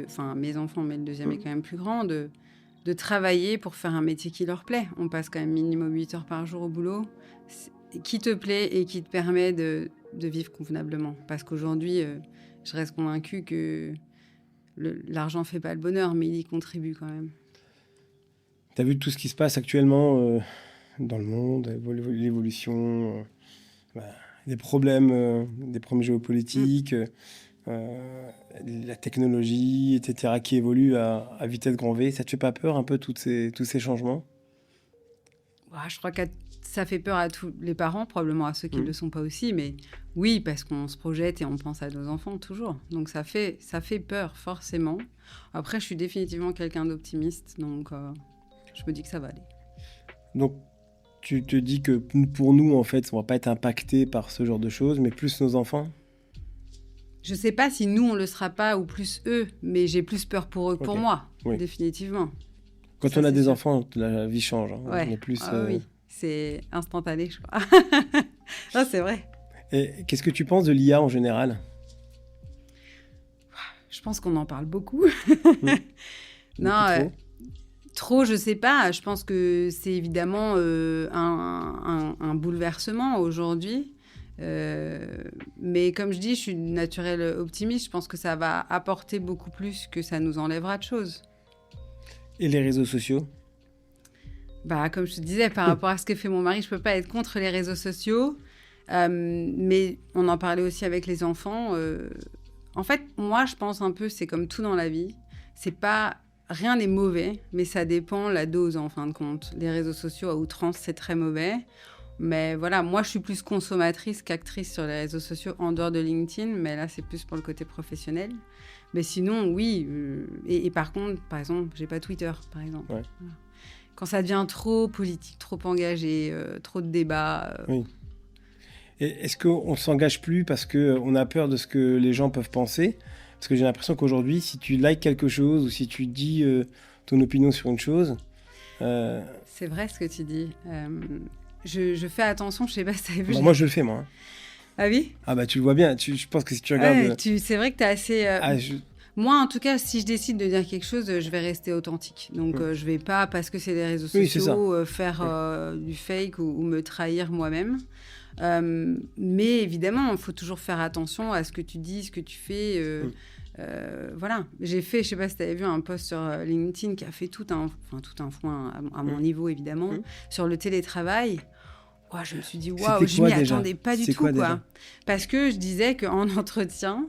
enfin, mes enfants, mais le deuxième est quand même plus grand, de travailler pour faire un métier qui leur plaît. On passe quand même minimum 8 heures par jour au boulot. Qui te plaît et qui te permet de vivre convenablement. Parce qu'aujourd'hui, je reste convaincue que l'argent ne fait pas le bonheur, mais il y contribue quand même. Tu as vu tout ce qui se passe actuellement dans le monde, l'évolution, des problèmes géopolitiques, la technologie, etc., qui évolue à vitesse grand V. Ça ne te fait pas peur un peu tous ces changements ? Je crois que ça fait peur à tous les parents, probablement à ceux qui ne le sont pas aussi, mais oui, parce qu'on se projette et on pense à nos enfants toujours. Donc ça fait peur, forcément. Après, je suis définitivement quelqu'un d'optimiste, donc je me dis que ça va aller. Donc, tu te dis que pour nous, en fait, on ne va pas être impacté par ce genre de choses, mais plus nos enfants ? Je ne sais pas si nous, on ne le sera pas, ou plus eux, mais j'ai plus peur pour eux que pour moi, définitivement. Quand on a des enfants, la vie change. Hein. Ouais. On est plus, oui, c'est instantané, je crois. Non, c'est vrai. Et qu'est-ce que tu penses de l'IA en général ? Je pense qu'on en parle beaucoup. Non, trop, je sais pas. Je pense que c'est évidemment un bouleversement aujourd'hui. Mais comme je dis, je suis naturelle optimiste. Je pense que ça va apporter beaucoup plus que ça nous enlèvera de choses. Et les réseaux sociaux ? Comme je te disais, par rapport à ce que fait mon mari, je peux pas être contre les réseaux sociaux. Mais on en parlait aussi avec les enfants. En fait, moi, je pense un peu, c'est comme tout dans la vie. Rien n'est mauvais, mais ça dépend la dose, en fin de compte. Les réseaux sociaux à outrance, c'est très mauvais. Mais voilà, moi, je suis plus consommatrice qu'actrice sur les réseaux sociaux en dehors de LinkedIn. Mais là, c'est plus pour le côté professionnel. Mais sinon, oui. Et par contre, par exemple, j'ai pas Twitter, par exemple. Ouais. Quand ça devient trop politique, trop engagé, trop de débats... Oui. Et est-ce qu'on ne s'engage plus parce qu'on a peur de ce que les gens peuvent penser ? Parce que j'ai l'impression qu'aujourd'hui, si tu likes quelque chose ou si tu dis ton opinion sur une chose... C'est vrai ce que tu dis. Je fais attention, je ne sais pas si tu as vu... Moi, je le fais, moi. Ah oui ? Ah tu le vois bien. Je pense que si tu regardes... c'est vrai que tu es assez... Moi, en tout cas, si je décide de dire quelque chose, je vais rester authentique. Donc, je ne vais pas, parce que c'est les réseaux sociaux, faire du fake ou me trahir moi-même. Mais évidemment, il faut toujours faire attention à ce que tu dis, ce que tu fais. Voilà. J'ai fait, je ne sais pas si tu avais vu, un post sur LinkedIn qui a fait tout un foin à mon niveau, évidemment, sur le télétravail. Je me suis dit, waouh, je ne m'y attendais pas du tout. Parce que je disais qu'en entretien...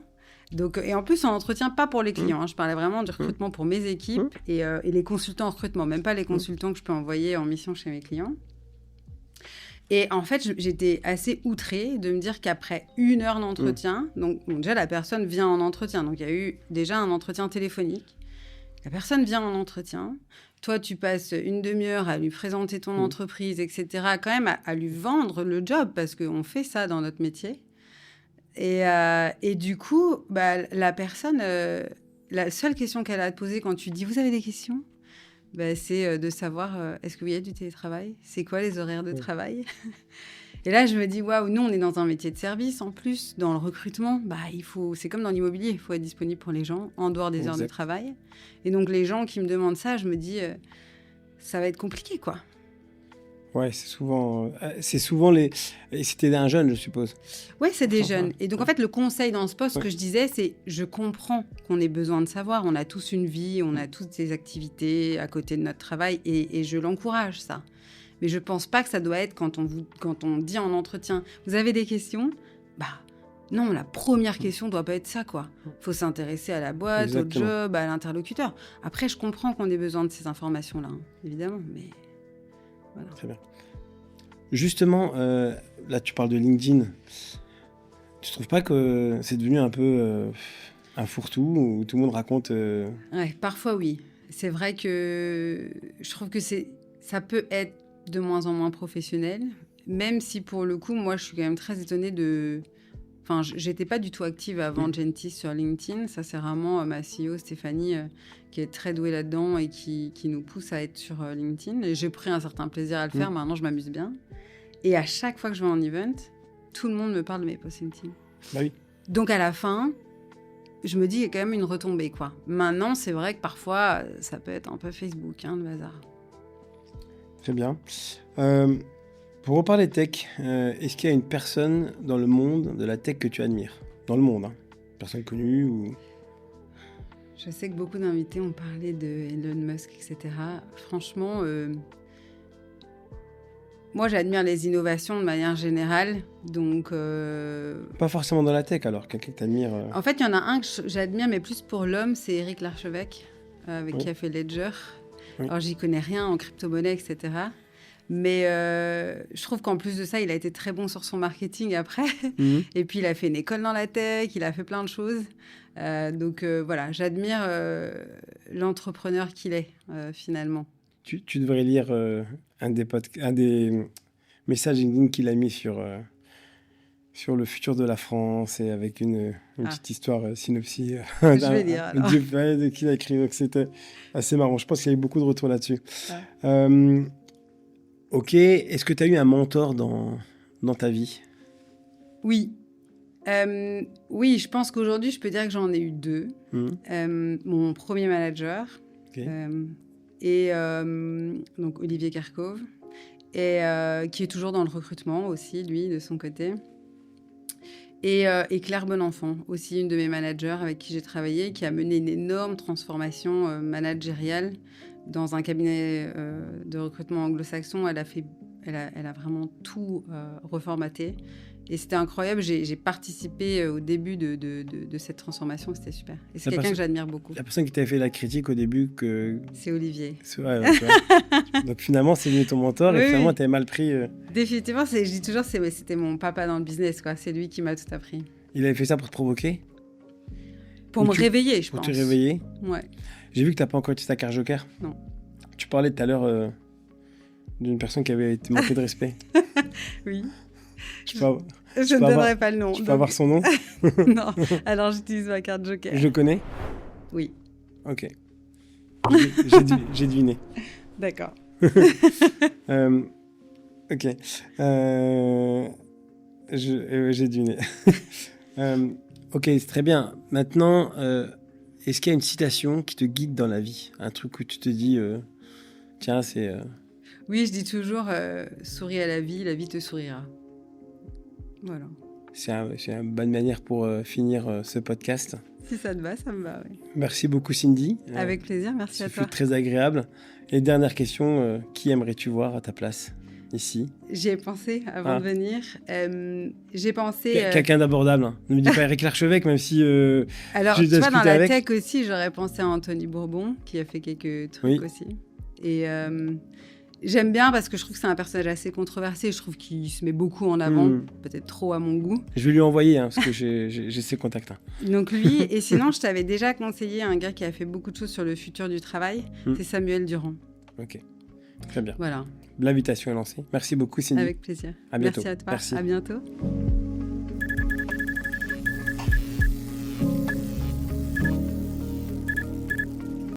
Donc, et en plus, en entretien, pas pour les clients. Je parlais vraiment du recrutement pour mes équipes et les consultants en recrutement, même pas les consultants que je peux envoyer en mission chez mes clients. Et en fait, j'étais assez outrée de me dire qu'après 1 heure d'entretien, donc bon, déjà la personne vient en entretien, donc il y a eu déjà un entretien téléphonique. La personne vient en entretien, toi tu passes 1 demi-heure à lui présenter ton entreprise, etc., quand même à lui vendre le job, parce qu'on fait ça dans notre métier. Et du coup, la personne, la seule question qu'elle a à te poser quand tu dis « Vous avez des questions ?» c'est de savoir est-ce qu'il y a du télétravail ? C'est quoi les horaires de travail ? Et là, je me dis, waouh, nous, on est dans un métier de service en plus, dans le recrutement. C'est comme dans l'immobilier, il faut être disponible pour les gens en dehors des heures de travail. Et donc, les gens qui me demandent ça, je me dis, ça va être compliqué, quoi. Ouais, c'est souvent les... Et c'était un jeune, je suppose. Ouais, c'est des jeunes. Et donc, en fait, le conseil dans ce poste que je disais, c'est je comprends qu'on ait besoin de savoir. On a tous une vie, on a toutes des activités à côté de notre travail et je l'encourage, ça. Mais je pense pas que ça doit être quand on dit en entretien, vous avez des questions ? Non, la première question doit pas être ça, quoi. Faut s'intéresser à la boîte, au job, à l'interlocuteur. Après, je comprends qu'on ait besoin de ces informations-là, hein, évidemment, mais... Voilà. Très bien. Justement, là, tu parles de LinkedIn. Tu trouves pas que c'est devenu un peu un fourre-tout où tout le monde raconte Ouais, parfois, oui. C'est vrai que je trouve que ça peut être de moins en moins professionnel, même si, pour le coup, moi, je suis quand même très étonnée de... Enfin, j'étais pas du tout active avant Gentis sur LinkedIn. Ça, c'est vraiment ma CEO, Stéphanie, qui est très douée là-dedans et qui nous pousse à être sur LinkedIn. Et j'ai pris un certain plaisir à le faire. Maintenant, je m'amuse bien. Et à chaque fois que je vais en event, tout le monde me parle de mes posts LinkedIn. Bah oui. Donc, à la fin, je me dis qu'il y a quand même une retombée, quoi. Maintenant, c'est vrai que parfois, ça peut être un peu Facebook, le bazar. Très bien. Pour reparler tech, est-ce qu'il y a une personne dans le monde de la tech que tu admires ? Dans le monde, hein ? Personne connue ou... Je sais que beaucoup d'invités ont parlé de Elon Musk, etc. Franchement, moi, j'admire les innovations de manière générale. Donc, Pas forcément dans la tech, alors, quelqu'un que tu admires En fait, il y en a un que j'admire, mais plus pour l'homme, c'est Éric Larchevêque, qui a fait Ledger. Oui. Alors, j'y connais rien en crypto-monnaie, etc. Mais je trouve qu'en plus de ça, il a été très bon sur son marketing après. Et puis, il a fait une école dans la tech, il a fait plein de choses. Donc, voilà, j'admire l'entrepreneur qu'il est, finalement. Tu devrais lire un des messages LinkedIn qu'il a mis sur le futur de la France et avec une petite histoire synopsis. Je vais lire, alors. Qu'il a écrit. Donc, c'était assez marrant. Je pense qu'il y a eu beaucoup de retours là-dessus. Ouais. Ok, est-ce que tu as eu un mentor dans ta vie ? Oui. Oui, je pense qu'aujourd'hui, je peux dire que j'en ai eu 2. Mon premier manager, et donc Olivier Kerkhove, et qui est toujours dans le recrutement aussi, lui, de son côté. Et Claire Bonenfant, aussi une de mes managers avec qui j'ai travaillé, qui a mené une énorme transformation managériale dans un cabinet de recrutement anglo-saxon. Elle a vraiment tout reformaté. Et c'était incroyable. J'ai participé au début de cette transformation. C'était super. Et c'est quelqu'un que j'admire beaucoup. La personne qui t'avait fait la critique au début c'est Olivier. Ouais. Donc finalement, c'est lui ton mentor. Oui, et finalement, t'avais mal pris. Définitivement, je dis toujours, c'était mon papa dans le business, quoi. C'est lui qui m'a tout appris. Il avait fait ça pour te provoquer ? Pour me réveiller, je pense. Pour te réveiller ? Ouais. J'ai vu que t'as pas encore utilisé ta carte joker. Non. Tu parlais tout à l'heure d'une personne qui avait été manquée de respect. Oui. Je ne donnerai pas le nom. Je peux avoir son nom ? Non. Alors, j'utilise ma carte joker. Je connais ? Oui. Ok. J'ai deviné. D'accord. Ok. J'ai deviné. Ok, c'est très bien. Maintenant, est-ce qu'il y a une citation qui te guide dans la vie ? Un truc où tu te dis, tiens, c'est... Oui, je dis toujours, souris à la vie te sourira. Voilà. C'est une bonne manière pour finir ce podcast. Si ça te va, ça me va, oui. Merci beaucoup, Cindy. Avec plaisir, merci à toi. Ça fut très agréable. Et dernière question, qui aimerais-tu voir à ta place ici ? J'y ai pensé avant de venir. J'ai pensé... Quelqu'un d'abordable. Hein. Ne me dis pas Éric Larchevêque, même si... Alors, tu vois, dans la tech aussi, j'aurais pensé à Anthony Bourbon, qui a fait quelques trucs aussi. J'aime bien parce que je trouve que c'est un personnage assez controversé. Je trouve qu'il se met beaucoup en avant, peut-être trop à mon goût. Je vais lui envoyer, parce que j'ai ses contacts. Donc lui, et sinon, je t'avais déjà conseillé un gars qui a fait beaucoup de choses sur le futur du travail. C'est Samuel Durand. Ok, très bien. Voilà. L'invitation est lancée. Merci beaucoup, Cindy. Avec plaisir. À bientôt. Merci à toi. Merci. À bientôt.